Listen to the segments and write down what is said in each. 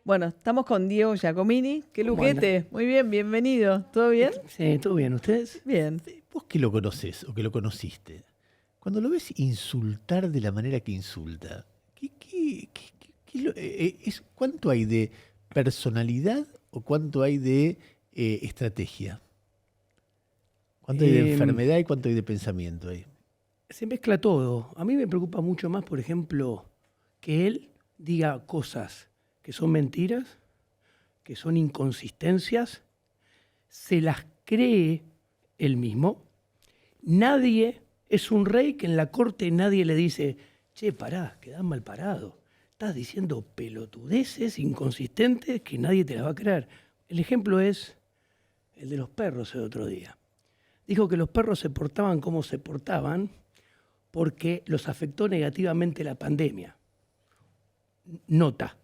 Bueno, estamos con Diego Giacomini. ¡Qué ¿Cómo luquete! Muy bien, bienvenido. ¿Todo bien? Sí, todo bien. ¿Ustedes? Bien. Vos que lo conocés o que lo conociste, cuando lo ves insultar de la manera que insulta, ¿cuánto hay de personalidad o cuánto hay de estrategia? ¿Cuánto hay de enfermedad y cuánto hay de pensamiento ahí? Se mezcla todo. A mí me preocupa mucho más, por ejemplo, que él diga cosas que son mentiras, que son inconsistencias, se las cree él mismo. Nadie es un rey que en la corte nadie le dice, che, pará, quedás mal parado. Estás diciendo pelotudeces inconsistentes que nadie te las va a creer. El ejemplo es el de los perros el otro día. Dijo que los perros se portaban como se portaban porque los afectó negativamente la pandemia. Nota,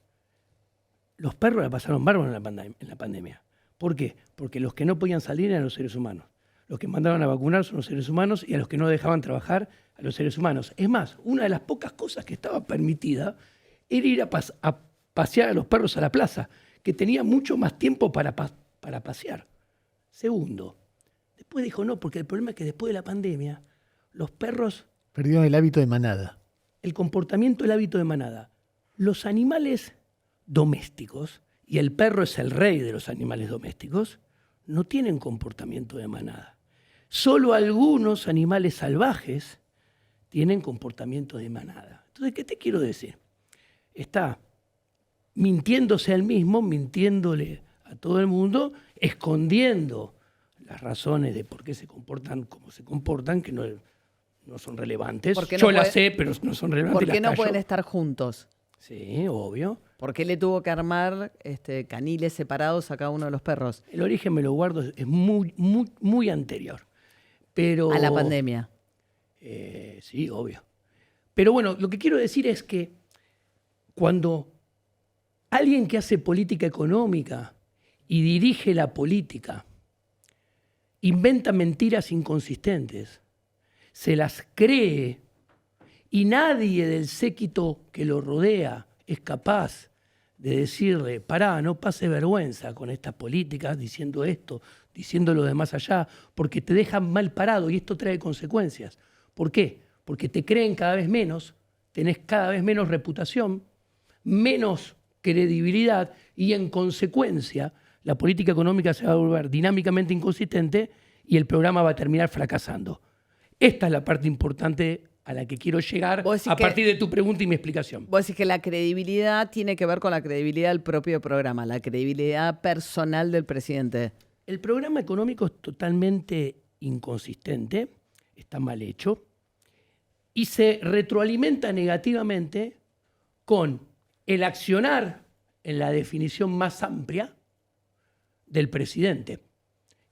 los perros la pasaron bárbaro en la pandemia. ¿Por qué? Porque los que no podían salir eran los seres humanos. Los que mandaban a vacunar son los seres humanos y a los que no dejaban trabajar a los seres humanos. Es más, una de las pocas cosas que estaba permitida era ir a pasear a los perros a la plaza, que tenía mucho más tiempo para pasear. Segundo, después dijo no, porque el problema es que después de la pandemia, los perros... Perdieron el hábito de manada. El comportamiento, el hábito de manada. Los animales domésticos, y el perro es el rey de los animales domésticos, no tienen comportamiento de manada. Solo algunos animales salvajes tienen comportamiento de manada. Entonces, ¿qué te quiero decir? Está mintiéndose a él mismo, mintiéndole a todo el mundo, escondiendo las razones de por qué se comportan como se comportan, que no son relevantes. Yo las sé, pero no son relevantes. ¿Por qué no pueden estar juntos? Sí, obvio. ¿Por qué le tuvo que armar caniles separados a cada uno de los perros? El origen me lo guardo, es muy anterior. Pero, a la pandemia. Sí, obvio. Pero bueno, lo que quiero decir es que cuando alguien que hace política económica y dirige la política inventa mentiras inconsistentes, se las cree y nadie del séquito que lo rodea es capaz de decirle, pará, no pase vergüenza con estas políticas, diciendo esto, diciendo lo de más allá, porque te dejan mal parado y esto trae consecuencias. ¿Por qué? Porque te creen cada vez menos, tenés cada vez menos reputación, menos credibilidad y en consecuencia la política económica se va a volver dinámicamente inconsistente y el programa va a terminar fracasando. Esta es la parte importante a la que quiero llegar a partir de tu pregunta y mi explicación. Vos decís que la credibilidad tiene que ver con la credibilidad del propio programa, la credibilidad personal del presidente. El programa económico es totalmente inconsistente, está mal hecho, y se retroalimenta negativamente con el accionar en la definición más amplia del presidente,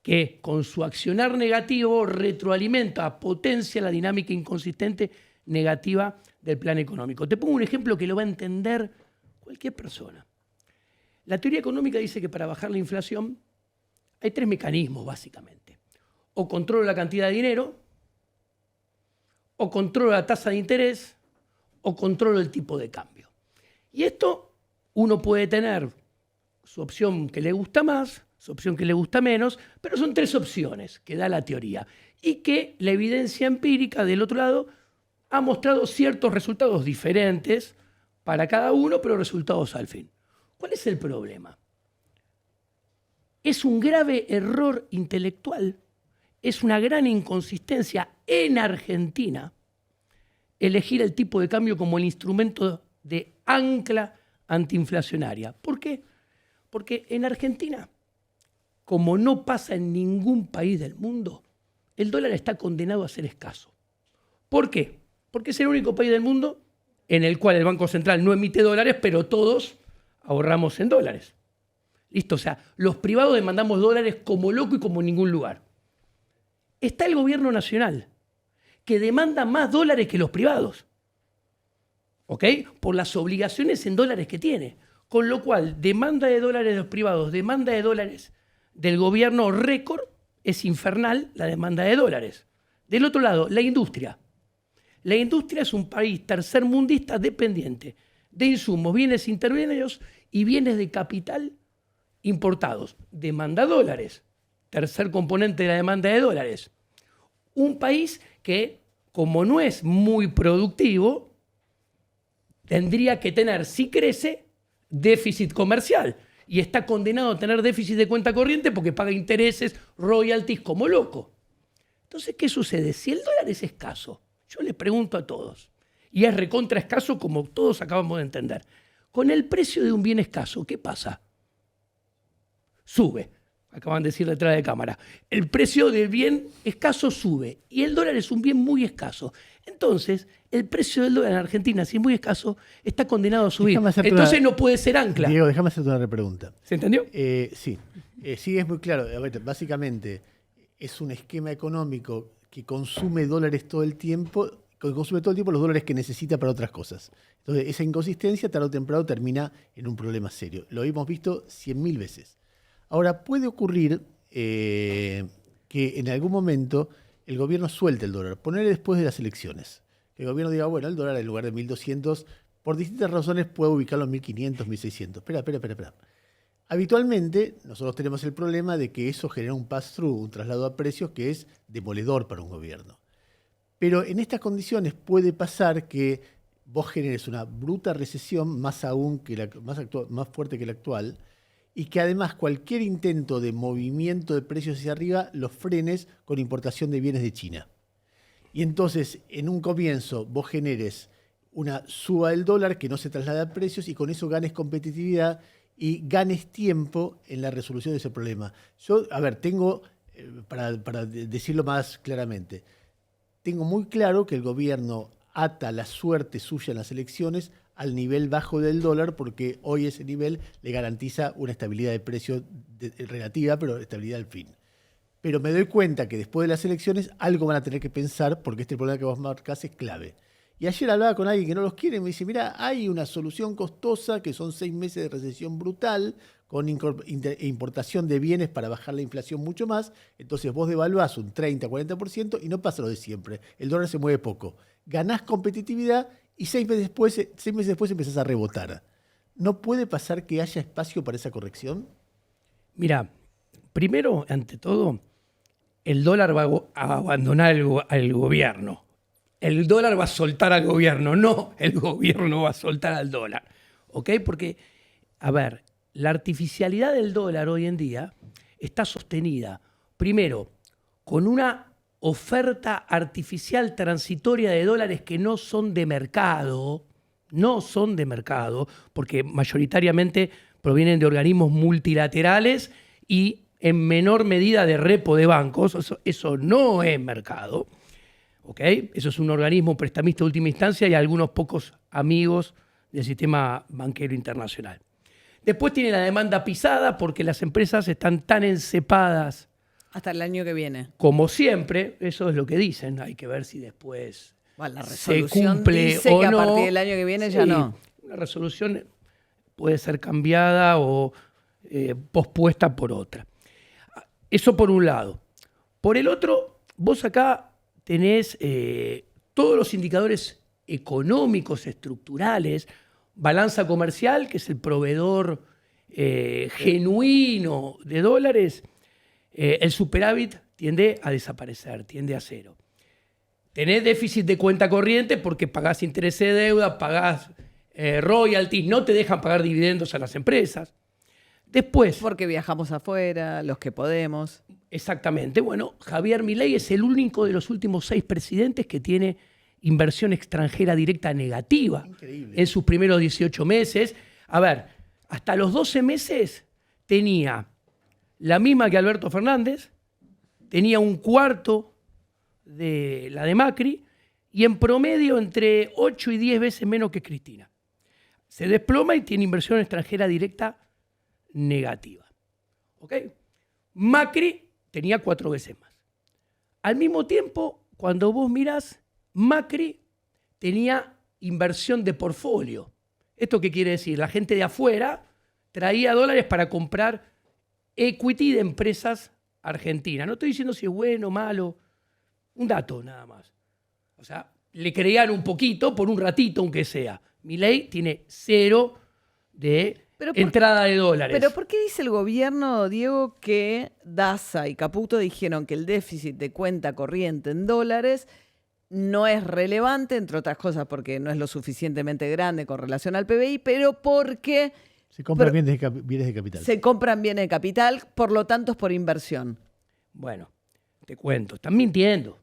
que con su accionar negativo retroalimenta, potencia la dinámica inconsistente negativa del plan económico. Te pongo un ejemplo que lo va a entender cualquier persona. La teoría económica dice que para bajar la inflación hay 3 mecanismos, básicamente. O controlo la cantidad de dinero, o controlo la tasa de interés, o controlo el tipo de cambio. Y esto uno puede tener su opción que le gusta más, su opción que le gusta menos, pero son 3 opciones que da la teoría y que la evidencia empírica del otro lado ha mostrado ciertos resultados diferentes para cada uno, pero resultados al fin. ¿Cuál es el problema? Es un grave error intelectual, es una gran inconsistencia en Argentina elegir el tipo de cambio como el instrumento de ancla antiinflacionaria. ¿Por qué? Porque en Argentina, como no pasa en ningún país del mundo, el dólar está condenado a ser escaso. ¿Por qué? Porque es el único país del mundo en el cual el Banco Central no emite dólares, pero todos ahorramos en dólares. ¿Listo? O sea, los privados demandamos dólares como loco y como en ningún lugar. Está el gobierno nacional, que demanda más dólares que los privados, ¿ok? Por las obligaciones en dólares que tiene. Con lo cual, demanda de dólares de los privados, demanda de dólares del gobierno récord, es infernal la demanda de dólares. Del otro lado, la industria. La industria es un país tercermundista dependiente de insumos, bienes intermedios y bienes de capital importados. Demanda dólares. Tercer componente de la demanda de dólares. Un país que, como no es muy productivo, tendría que tener, si crece, déficit comercial. Y está condenado a tener déficit de cuenta corriente porque paga intereses, royalties como loco. Entonces, ¿qué sucede? Si el dólar es escaso, yo les pregunto a todos, y es recontra escaso como todos acabamos de entender, con el precio de un bien escaso, ¿qué pasa? Sube. Acaban de decir detrás de cámara. El precio del bien escaso sube y el dólar es un bien muy escaso. Entonces, el precio del dólar en Argentina, si es muy escaso, está condenado a subir. Entonces no puede ser ancla. Diego, déjame hacerte una repregunta. ¿Se entendió? Sí. Sí, es muy claro. A ver, básicamente, es un esquema económico que consume dólares todo el tiempo, que consume todo el tiempo los dólares que necesita para otras cosas. Entonces, esa inconsistencia, tarde o temprano, termina en un problema serio. Lo hemos visto 100.000 veces. Ahora, puede ocurrir que en algún momento el gobierno suelte el dólar, ponerle después de las elecciones. Que el gobierno diga, bueno, el dólar en lugar de 1.200, por distintas razones puede ubicarlo en 1.500, 1.600. Espera. Habitualmente, nosotros tenemos el problema de que eso genera un pass-through, un traslado a precios que es demoledor para un gobierno. Pero en estas condiciones puede pasar que vos generes una bruta recesión, más aún que más fuerte que la actual, y que además cualquier intento de movimiento de precios hacia arriba los frenes con importación de bienes de China. Y entonces, en un comienzo, vos generes una suba del dólar que no se traslada a precios y con eso ganes competitividad y ganes tiempo en la resolución de ese problema. Yo, tengo, para decirlo más claramente, tengo muy claro que el gobierno ata la suerte suya en las elecciones al nivel bajo del dólar, porque hoy ese nivel le garantiza una estabilidad de precio relativa, pero estabilidad al fin. Pero me doy cuenta que después de las elecciones algo van a tener que pensar, porque este problema que vos marcás es clave. Y ayer hablaba con alguien que no los quiere y me dice, mira, hay una solución costosa que son 6 meses de recesión brutal, con importación de bienes para bajar la inflación mucho más. Entonces vos devaluás un 30-40% y no pasa lo de siempre. El dólar se mueve poco. Ganás competitividad y 6 meses después empezás a rebotar. ¿No puede pasar que haya espacio para esa corrección? Mira, primero, ante todo, el dólar va a abandonar al gobierno. El dólar va a soltar al gobierno, no el gobierno va a soltar al dólar. ¿Ok? Porque, a ver, la artificialidad del dólar hoy en día está sostenida, primero, con una oferta artificial transitoria de dólares que no son de mercado, porque mayoritariamente provienen de organismos multilaterales y en menor medida de repo de bancos. Eso no es mercado. ¿Okay? Eso es un organismo prestamista de última instancia y algunos pocos amigos del sistema banquero internacional. Después tiene la demanda pisada porque las empresas están tan encepadas. Hasta el año que viene. Como siempre, eso es lo que dicen. Hay que ver si después la se cumple dice o que no. A partir del año que viene ya no. Una resolución puede ser cambiada o pospuesta por otra. Eso por un lado. Por el otro, vos acá tenés todos los indicadores económicos, estructurales, balanza comercial, que es el proveedor genuino de dólares. El superávit tiende a desaparecer, tiende a cero. Tenés déficit de cuenta corriente porque pagás interés de deuda, pagás royalties, no te dejan pagar dividendos a las empresas. Después, porque viajamos afuera, los que podemos. Exactamente. Bueno, Javier Milei es el único de los últimos 6 presidentes que tiene inversión extranjera directa negativa. Increíble. En sus primeros 18 meses. A ver, hasta los 12 meses tenía la misma que Alberto Fernández, tenía un cuarto de la de Macri y en promedio entre 8 y 10 veces menos que Cristina. Se desploma y tiene inversión extranjera directa negativa. ¿Ok? Macri tenía 4 veces más. Al mismo tiempo, cuando vos mirás, Macri tenía inversión de portfolio. ¿Esto qué quiere decir? La gente de afuera traía dólares para comprar equity de empresas argentinas. No estoy diciendo si es bueno o malo, un dato nada más. O sea, le creían un poquito por un ratito, aunque sea. Milei tiene 0 de entrada de dólares. Pero ¿por qué dice el gobierno, Diego, que Daza y Caputo dijeron que el déficit de cuenta corriente en dólares no es relevante, entre otras cosas porque no es lo suficientemente grande con relación al PBI, pero porque Se compran bienes de capital. se compran bienes de capital, por lo tanto es por inversión? Bueno, te cuento, están mintiendo.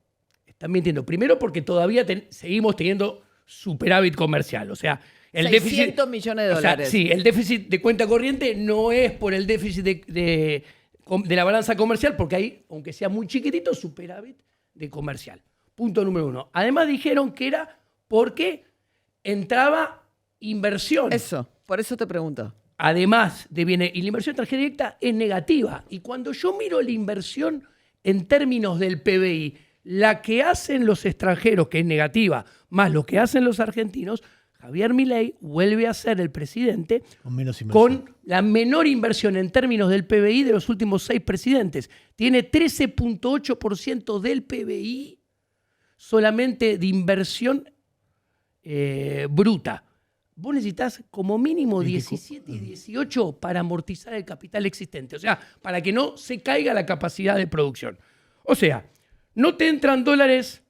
Están mintiendo. Primero porque todavía seguimos teniendo superávit comercial. O sea, el 600 millones de dólares. O sea, sí, el déficit de cuenta corriente no es por el déficit de la balanza comercial, porque hay, aunque sea muy chiquitito, superávit de comercial. Punto número 1. Además dijeron que era porque entraba inversión. Eso, por eso te pregunto. Además de bienes, y la inversión extranjera directa es negativa. Y cuando yo miro la inversión en términos del PBI, la que hacen los extranjeros, que es negativa, más lo que hacen los argentinos, Javier Milei vuelve a ser el presidente Con menos inversión. con la menor inversión en términos del PBI de los últimos 6 presidentes. Tiene 13.8% del PBI solamente de inversión bruta. Vos necesitas como mínimo 17 y 18 para amortizar el capital existente. O sea, para que no se caiga la capacidad de producción. O sea, no te entran dólares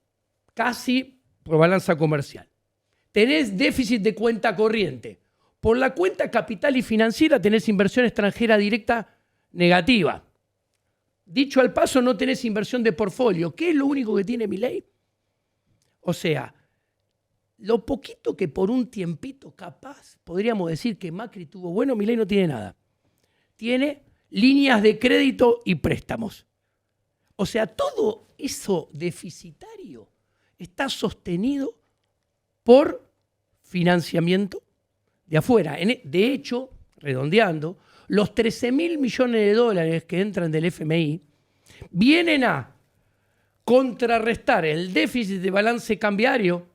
casi por balanza comercial. Tenés déficit de cuenta corriente. Por la cuenta capital y financiera tenés inversión extranjera directa negativa. Dicho al paso, no tenés inversión de portfolio. ¿Qué es lo único que tiene Milei? O sea, lo poquito que por un tiempito capaz podríamos decir que Macri tuvo bueno, Milei no tiene nada. Tiene líneas de crédito y préstamos. O sea, todo eso deficitario está sostenido por financiamiento de afuera. De hecho, redondeando, los 13.000 millones de dólares que entran del FMI vienen a contrarrestar el déficit de balance cambiario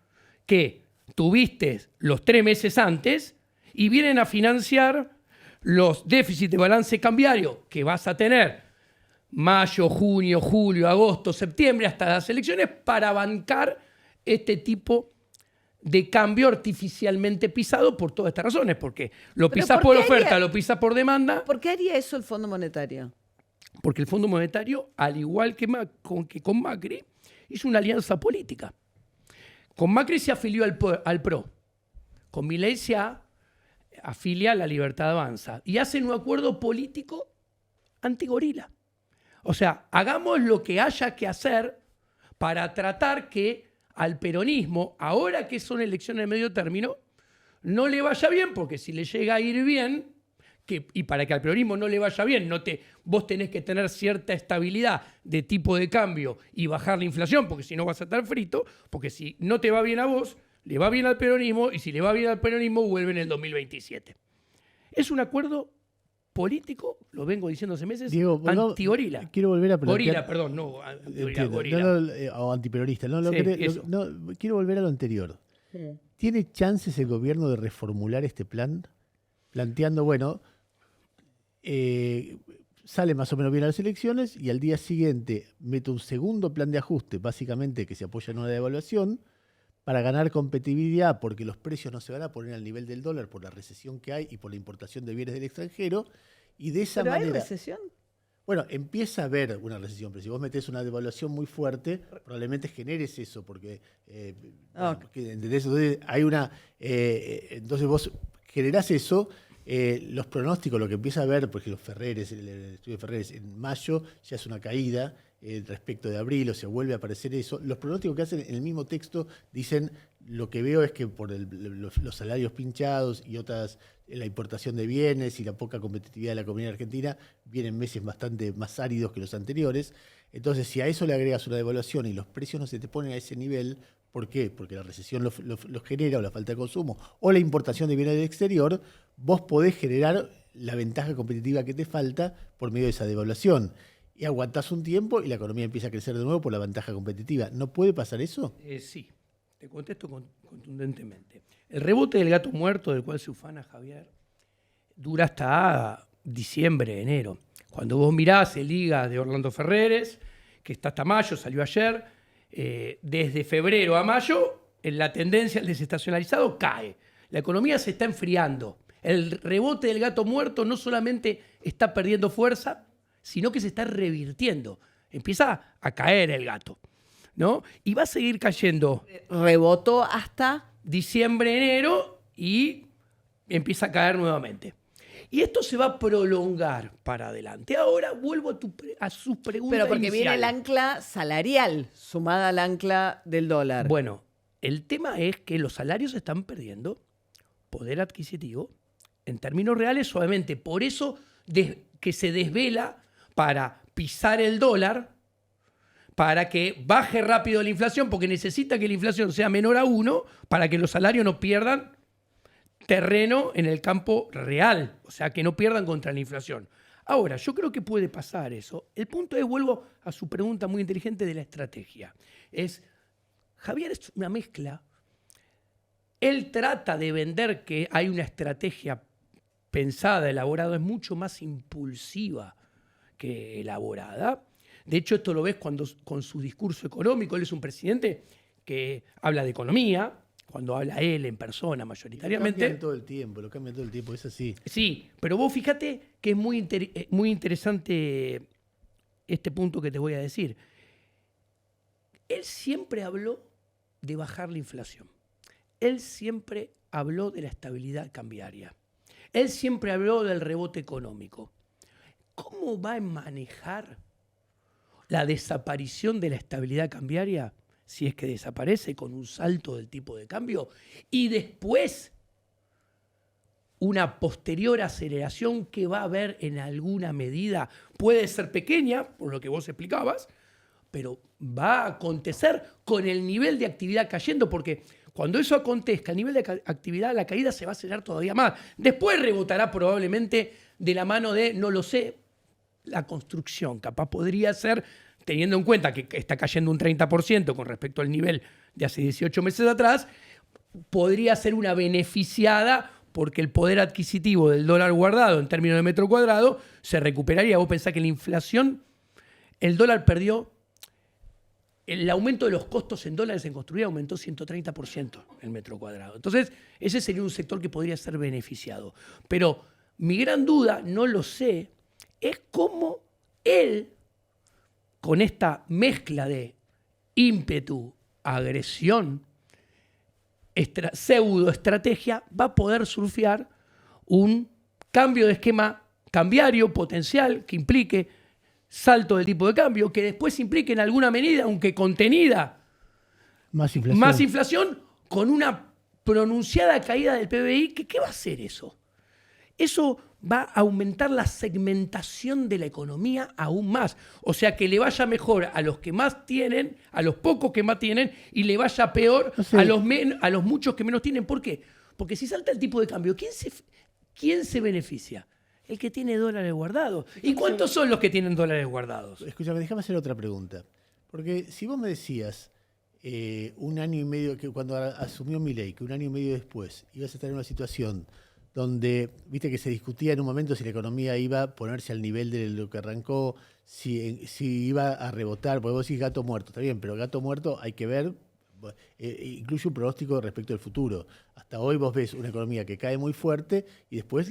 que tuviste los 3 meses antes y vienen a financiar los déficits de balance cambiario que vas a tener mayo, junio, julio, agosto, septiembre, hasta las elecciones, para bancar este tipo de cambio artificialmente pisado por todas estas razones, porque lo pisas por oferta, lo pisas por demanda. ¿Por qué haría eso el Fondo Monetario? Porque el Fondo Monetario, al igual que con Macri, hizo una alianza política. Con Macri se afilió al PRO. Con Milei se afilia a la Libertad Avanza. Y hacen un acuerdo político antigorila. O sea, hagamos lo que haya que hacer para tratar que al peronismo, ahora que son elecciones de medio término, no le vaya bien, porque si le llega a ir bien, y para que al peronismo no le vaya bien, vos tenés que tener cierta estabilidad de tipo de cambio y bajar la inflación, porque si no vas a estar frito, porque si no te va bien a vos, le va bien al peronismo, y si le va bien al peronismo, vuelve en el 2027. Es un acuerdo político, lo vengo diciendo hace meses, antigorila. Quiero volver a plantear... Gorila, perdón, no, gorila. O antiperonista. Quiero volver a lo anterior. Sí. ¿Tiene chances el gobierno de reformular este plan? Planteando, bueno, sale más o menos bien a las elecciones y al día siguiente mete un segundo plan de ajuste, básicamente que se apoya en una devaluación, para ganar competitividad, porque los precios no se van a poner al nivel del dólar por la recesión que hay y por la importación de bienes del extranjero. Y de esa manera... ¿Pero hay recesión? Bueno, empieza a haber una recesión, pero si vos metés una devaluación muy fuerte, probablemente generes eso, porque, ¿entendés? Entonces, hay una, entonces vos generás eso, los pronósticos, lo que empieza a ver, porque el estudio de Ferreres, en mayo ya es una caída respecto de abril, o sea, vuelve a aparecer eso. Los pronósticos que hacen en el mismo texto dicen, lo que veo es que por los salarios pinchados y otras, la importación de bienes y la poca competitividad de la economía argentina, vienen meses bastante más áridos que los anteriores. Entonces, si a eso le agregas una devaluación y los precios no se te ponen a ese nivel, ¿por qué? Porque la recesión los genera, o la falta de consumo, o la importación de bienes del exterior, vos podés generar la ventaja competitiva que te falta por medio de esa devaluación. Y aguantás un tiempo y la economía empieza a crecer de nuevo por la ventaja competitiva. ¿No puede pasar eso? Sí, te contesto contundentemente. El rebote del gato muerto, del cual se ufana Javier, dura hasta diciembre, enero. Cuando vos mirás el IGA de Orlando Ferreres, que está hasta mayo, salió ayer, desde febrero a mayo, en la tendencia al desestacionalizado cae. La economía se está enfriando. El rebote del gato muerto no solamente está perdiendo fuerza, sino que se está revirtiendo. Empieza a caer el gato, ¿no? Y va a seguir cayendo Rebotó hasta... diciembre, enero y empieza a caer nuevamente. Y esto se va a prolongar para adelante. Ahora vuelvo a su pregunta Pero porque inicial. viene el ancla salarial sumada al ancla del dólar. Bueno, el tema es que los salarios están perdiendo poder adquisitivo en términos reales, suavemente. Por eso que se desvela para pisar el dólar, para que baje rápido la inflación, porque necesita que la inflación sea menor a 1 para que los salarios no pierdan terreno en el campo real, o sea, que no pierdan contra la inflación. Ahora, yo creo que puede pasar eso. El punto es, vuelvo a su pregunta muy inteligente de la estrategia. Javier es una mezcla. Él trata de vender que hay una estrategia pensada, elaborada, es mucho más impulsiva que elaborada. De hecho, esto lo ves cuando con su discurso económico. Él es un presidente que habla de economía, cuando habla él en persona mayoritariamente. Lo cambian todo el tiempo, es así. Sí, pero vos fíjate que es muy interesante este punto que te voy a decir. Él siempre habló de bajar la inflación. Él siempre habló de la estabilidad cambiaria. Él siempre habló del rebote económico. ¿Cómo va a manejar la desaparición de la estabilidad cambiaria, si es que desaparece con un salto del tipo de cambio, y después una posterior aceleración que va a haber en alguna medida? Puede ser pequeña, por lo que vos explicabas, pero va a acontecer con el nivel de actividad cayendo, porque cuando eso acontezca, a nivel de actividad, la caída se va a acelerar todavía más. Después rebotará probablemente de la mano de, no lo sé, la construcción. Capaz podría ser, teniendo en cuenta que está cayendo un 30% con respecto al nivel de hace 18 meses atrás, podría ser una beneficiada porque el poder adquisitivo del dólar guardado en términos de metro cuadrado se recuperaría. Vos pensás que la inflación, el dólar perdió, el aumento de los costos en dólares en construir aumentó 130% el metro cuadrado. Entonces, ese sería un sector que podría ser beneficiado. Pero mi gran duda, no lo sé, es cómo él, con esta mezcla de ímpetu, agresión, pseudoestrategia, va a poder surfear un cambio de esquema cambiario potencial que implique salto del tipo de cambio, que después implique en alguna medida, aunque contenida, más inflación, con una pronunciada caída del PBI. ¿Qué va a hacer eso? Eso va a aumentar la segmentación de la economía aún más. O sea, que le vaya mejor a los que más tienen, a los pocos que más tienen, y le vaya peor a los muchos que menos tienen. ¿Por qué? Porque si salta el tipo de cambio, ¿quién se beneficia? El que tiene dólares guardados. ¿Y cuántos son los que tienen dólares guardados? Escúchame, déjame hacer otra pregunta. Porque si vos me decías un año y medio, que cuando asumió Milei, que un año y medio después ibas a estar en una situación donde, viste que se discutía en un momento si la economía iba a ponerse al nivel de lo que arrancó, si iba a rebotar, porque vos decís gato muerto, está bien, pero gato muerto hay que ver, incluye un pronóstico respecto al futuro. Hasta hoy vos ves una economía que cae muy fuerte y después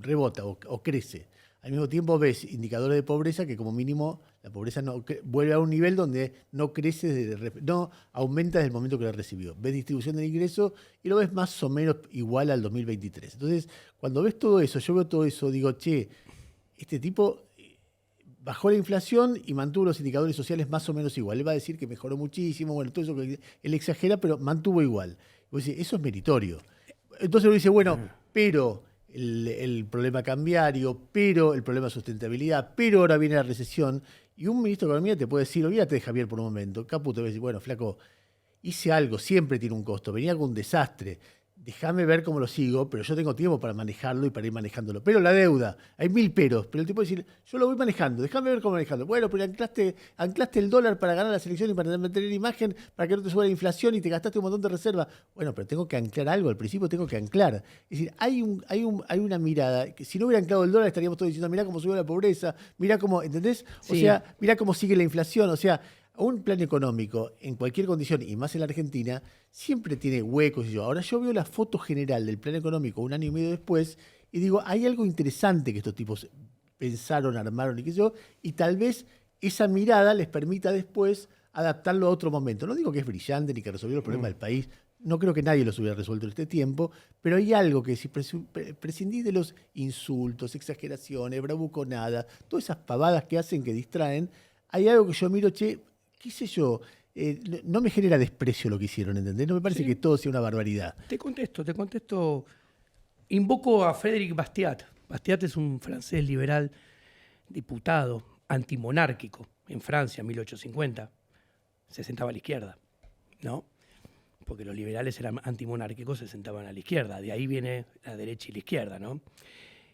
rebota o crece. Al mismo tiempo ves indicadores de pobreza que como mínimo la pobreza vuelve a un nivel donde no crece, no aumenta desde el momento que la recibió. Ves distribución del ingreso y lo ves más o menos igual al 2023. Entonces, cuando ves todo eso, yo veo todo eso, digo, che, este tipo bajó la inflación y mantuvo los indicadores sociales más o menos igual. Él va a decir que mejoró muchísimo, bueno, todo eso que él exagera, pero mantuvo igual. Y vos decís, eso es meritorio. Entonces uno dice, bueno, pero el problema cambiario, pero el problema de sustentabilidad, pero ahora viene la recesión. Y un ministro de Economía te puede decir, olvídate de Javier por un momento. Capu te va a decir, bueno, flaco, hice algo, siempre tiene un costo, venía con un desastre. Déjame ver cómo lo sigo, pero yo tengo tiempo para manejarlo y para ir manejándolo. Pero la deuda, hay 1000 peros, pero el tipo dice, yo lo voy manejando, déjame ver cómo manejando. Bueno, pero anclaste el dólar para ganar las elecciones y para mantener imagen, para que no te suba la inflación y te gastaste un montón de reservas. Bueno, pero tengo que anclar algo, al principio tengo que anclar. Es decir, hay una mirada, que si no hubiera anclado el dólar estaríamos todos diciendo, mirá cómo subió la pobreza, mirá cómo, ¿entendés? O sea, mirá cómo sigue la inflación, o sea, un plan económico en cualquier condición, y más en la Argentina, siempre tiene huecos. Ahora yo veo la foto general del plan económico un año y medio después y digo, hay algo interesante que estos tipos pensaron, armaron y qué sé yo, y tal vez esa mirada les permita después adaptarlo a otro momento. No digo que es brillante ni que resolvió el problema del país, no creo que nadie los hubiera resuelto en este tiempo, pero hay algo que si prescindís de los insultos, exageraciones, bravuconadas, todas esas pavadas que hacen que distraen, hay algo que yo miro, qué sé yo, no me genera desprecio lo que hicieron, ¿entendés? No me parece que todo sea una barbaridad. Te contesto. Invoco a Frédéric Bastiat. Bastiat es un francés liberal, diputado, antimonárquico en Francia en 1850. Se sentaba a la izquierda, ¿no? Porque los liberales eran antimonárquicos, se sentaban a la izquierda. De ahí viene la derecha y la izquierda, ¿no?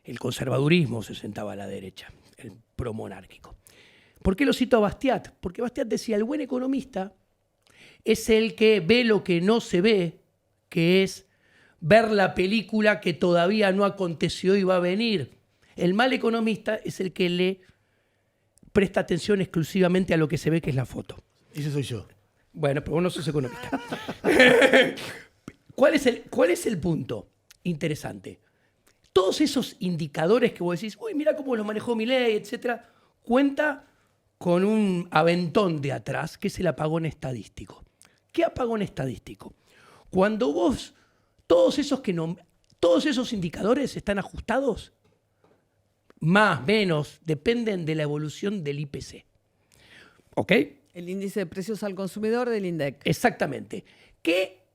El conservadurismo se sentaba a la derecha, el promonárquico. ¿Por qué lo cito a Bastiat? Porque Bastiat decía, el buen economista es el que ve lo que no se ve, que es ver la película que todavía no aconteció y va a venir. El mal economista es el que le presta atención exclusivamente a lo que se ve, que es la foto. Ese soy yo. Bueno, pero vos no sos economista. ¿Cuál es el punto interesante? Todos esos indicadores que vos decís, uy, mira cómo lo manejó Milei, etcétera, cuenta con un aventón de atrás, que es el apagón estadístico. ¿Qué apagón estadístico? Cuando vos, todos esos indicadores están ajustados, más, menos, dependen de la evolución del IPC. ¿Ok? El índice de precios al consumidor del INDEC. Exactamente. Que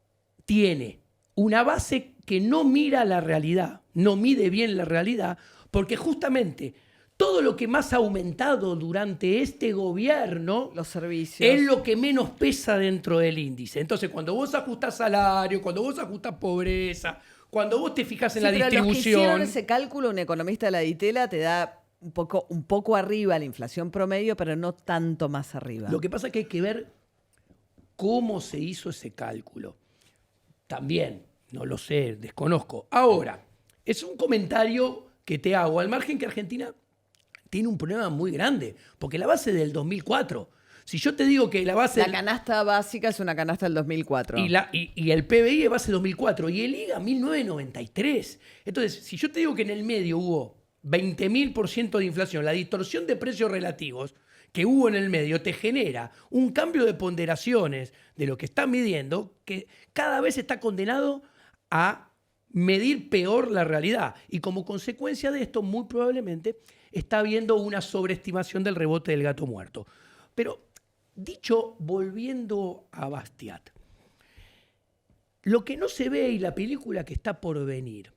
tiene una base que no mira la realidad, no mide bien la realidad, porque justamente todo lo que más ha aumentado durante este gobierno, los servicios, es lo que menos pesa dentro del índice. Entonces, cuando vos ajustás salario, cuando vos ajustás pobreza, cuando vos te fijas en la distribución... Los que hicieron ese cálculo, un economista de la Ditela te da un poco arriba la inflación promedio, pero no tanto más arriba. Lo que pasa es que hay que ver cómo se hizo ese cálculo. También, no lo sé, desconozco. Ahora, es un comentario que te hago, al margen que Argentina tiene un problema muy grande, porque la base del 2004, si yo te digo que la base... La canasta básica es una canasta del 2004. Y el PBI es base 2004, y el IGA 1993. Entonces, si yo te digo que en el medio hubo 20.000% de inflación, la distorsión de precios relativos que hubo en el medio te genera un cambio de ponderaciones de lo que están midiendo que cada vez está condenado a medir peor la realidad. Y como consecuencia de esto, muy probablemente está habiendo una sobreestimación del rebote del gato muerto. Pero, volviendo a Bastiat, lo que no se ve y la película que está por venir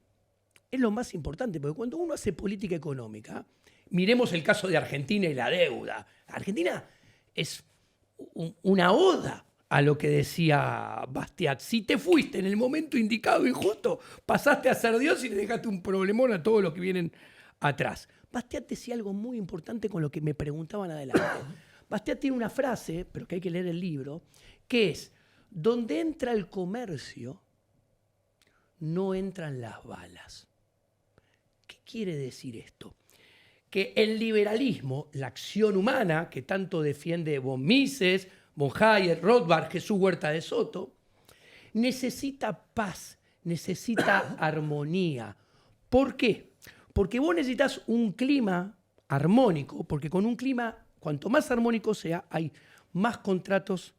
es lo más importante, porque cuando uno hace política económica, miremos el caso de Argentina y la deuda. Argentina es una oda a lo que decía Bastiat. Si te fuiste en el momento indicado y justo, pasaste a ser Dios y le dejaste un problemón a todos los que vienen atrás. Bastiat decía algo muy importante con lo que me preguntaban adelante. Bastiat tiene una frase, pero que hay que leer el libro, que es, donde entra el comercio, no entran las balas. ¿Qué quiere decir esto? Que el liberalismo, la acción humana, que tanto defiende von Mises, von Hayek, Rothbard, Jesús Huerta de Soto, necesita paz, necesita armonía. ¿Por qué? Porque vos necesitas un clima armónico, porque con un clima, cuanto más armónico sea, hay más contratos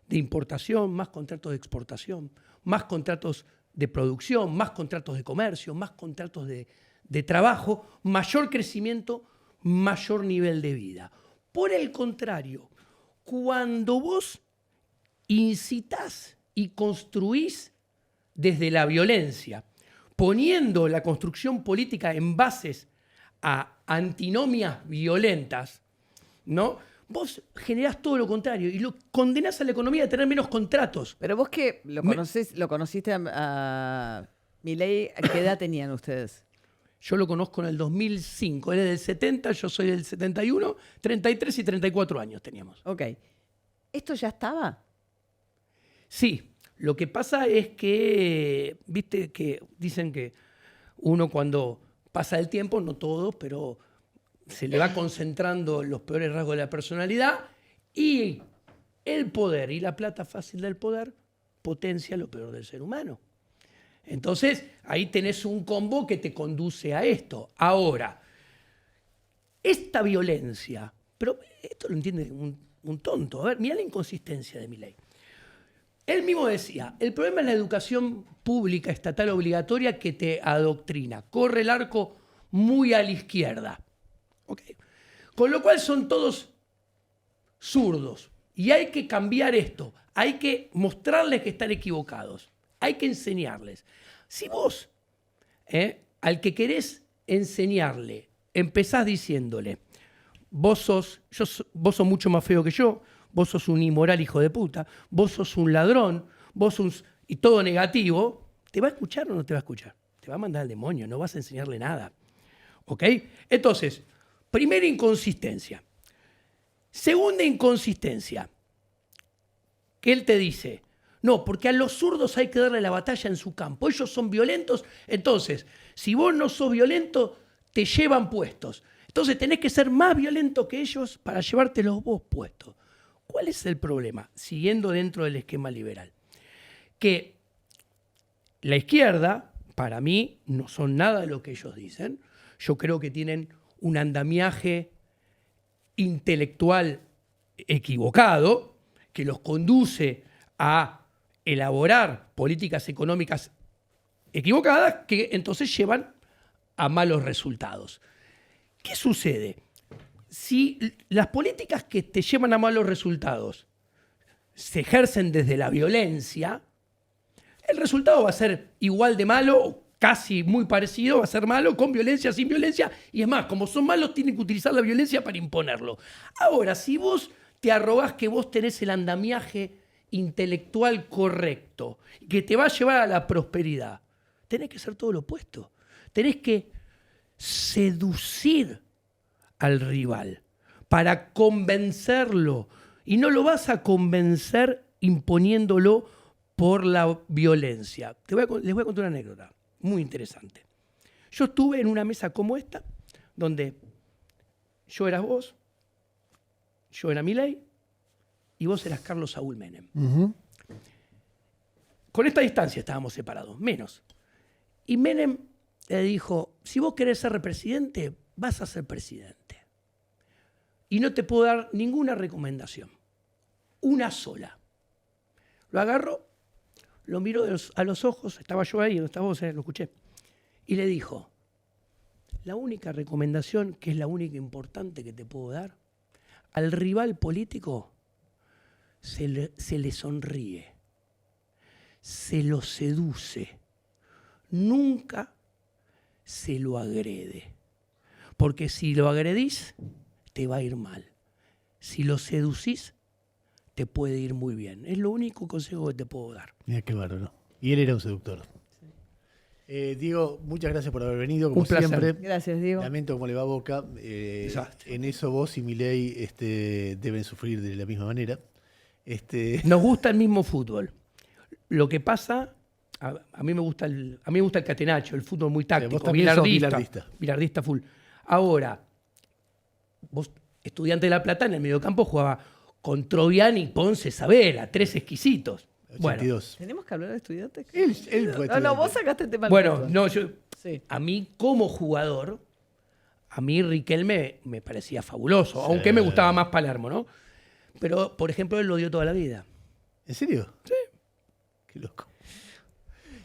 de importación, más contratos de exportación, más contratos de producción, más contratos de comercio, más contratos de trabajo, mayor crecimiento, mayor nivel de vida. Por el contrario, cuando vos incitás y construís desde la violencia, poniendo la construcción política en bases a antinomias violentas, ¿no? Vos generás todo lo contrario y lo condenás a la economía a tener menos contratos. Pero vos que lo conociste a Milei, ¿a qué edad tenían ustedes? Yo lo conozco en el 2005, él es del 70, yo soy del 71, 33 y 34 años teníamos. Ok. ¿Esto ya estaba? Sí, lo que pasa es que, viste que dicen que uno cuando pasa el tiempo, no todos, pero se le va concentrando los peores rasgos de la personalidad y el poder y la plata fácil del poder potencia lo peor del ser humano. Entonces, ahí tenés un combo que te conduce a esto. Ahora, esta violencia, pero esto lo entiende un tonto. A ver, mirá la inconsistencia de Milei. Él mismo decía, el problema es la educación pública estatal obligatoria que te adoctrina. Corre el arco muy a la izquierda. ¿Okay? Con lo cual son todos zurdos. Y hay que cambiar esto. Hay que mostrarles que están equivocados. Hay que enseñarles. Si vos, al que querés enseñarle, empezás diciéndole, vos sos mucho más feo que yo, vos sos un inmoral hijo de puta, vos sos un ladrón, y todo negativo, ¿te va a escuchar o no te va a escuchar? Te va a mandar al demonio, no vas a enseñarle nada. ¿Ok? Entonces, primera inconsistencia. Segunda inconsistencia, que él te dice, no, porque a los zurdos hay que darle la batalla en su campo. Ellos son violentos, entonces, si vos no sos violento, te llevan puestos. Entonces tenés que ser más violento que ellos para llevártelos vos puestos. ¿Cuál es el problema? Siguiendo dentro del esquema liberal. Que la izquierda, para mí, no son nada de lo que ellos dicen. Yo creo que tienen un andamiaje intelectual equivocado que los conduce a elaborar políticas económicas equivocadas que entonces llevan a malos resultados. ¿Qué sucede? Si las políticas que te llevan a malos resultados se ejercen desde la violencia, el resultado va a ser igual de malo, casi muy parecido, va a ser malo, con violencia, sin violencia, y es más, como son malos, tienen que utilizar la violencia para imponerlo. Ahora, si vos te arrogás que vos tenés el andamiaje intelectual correcto, que te va a llevar a la prosperidad, tenés que hacer todo lo opuesto. Tenés que seducir al rival para convencerlo. Y no lo vas a convencer imponiéndolo por la violencia. Les voy a contar una anécdota muy interesante. Yo estuve en una mesa como esta, donde yo eras vos, yo era Milei, y vos eras Carlos Saúl Menem. Uh-huh. Con esta distancia estábamos separados, menos. Y Menem le dijo, si vos querés ser presidente, vas a ser presidente. Y no te puedo dar ninguna recomendación. Una sola. Lo agarró, lo miró a los ojos, estaba yo ahí, no estaba vos, lo escuché. Y le dijo, la única recomendación, que es la única importante que te puedo dar, al rival político se le sonríe, se lo seduce, nunca se lo agrede. Porque si lo agredís, te va a ir mal. Si lo seducís, te puede ir muy bien. Es lo único consejo que te puedo dar. Mira qué bárbaro. Y él era un seductor. Sí. Diego, muchas gracias por haber venido, como un placer. siempre. Gracias, Diego. Lamento cómo le va a Boca. En eso vos y Milei deben sufrir de la misma manera. Nos gusta el mismo fútbol. Lo que pasa, a mí me gusta el catenacho, el fútbol muy táctico, bilardista full. Ahora, vos, Estudiante de La Plata, en el mediocampo jugaba con Troviani, Ponce, Sabela, tres exquisitos. 82. Bueno, ¿Tenemos que hablar de estudiantes? Él fue estudiante. No, vos sacaste el tema. Bueno, no, sí. A mí como jugador, a mí Riquelme me parecía fabuloso, sí. Aunque me gustaba más Palermo, ¿no? Pero, por ejemplo, él lo dio toda la vida. ¿En serio? Sí. Qué loco.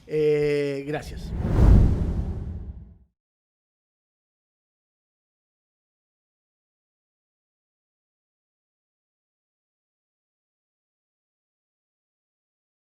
Gracias.